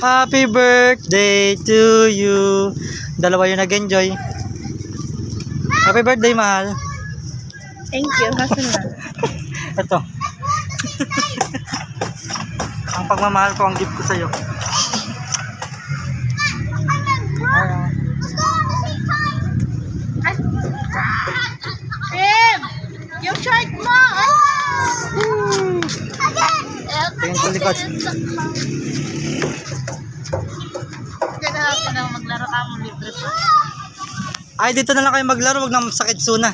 Happy birthday to you. Dalawa yung nag-enjoy. Happy birthday, mahal. Thank you. Kaso na. Ito. Ang pagmamahal ko, ang gift ko sa'yo. Babe! Yung shirt mo! Tingin sa likod. Ganda ako na maglaro ka mo libre pa. Ay, dito na lang kayo maglaro. Huwag na masakit suna.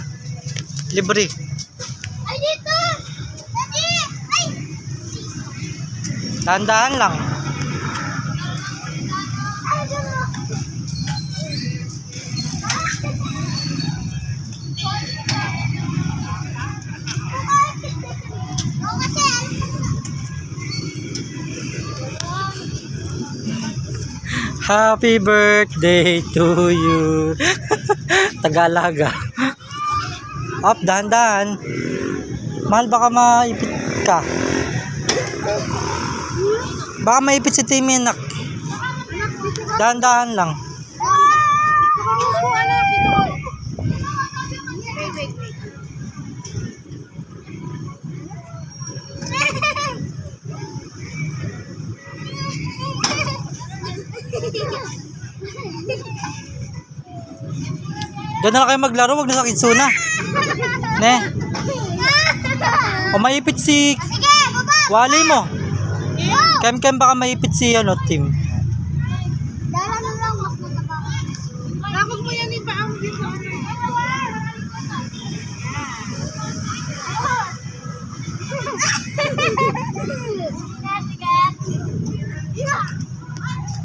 Libre. Ay, dito! Daddy! Ay! Dahan-dahan lang. Ay, dito! Oo, kasi Happy birthday to you. Tagalaga. Up, dahan-dahan. Mahal, baka maipit ka. Baka maipit si Timmy, nak. Dahan-dahan lang. Doon na lang kayo maglaro. Huwag na sakit suna. Ne? O maipit si Sige, baba! Wally mo. Kem-kem baka maipit si Tim. Dala na lang, mapunta pa. Lakog mo yan ipaam dito.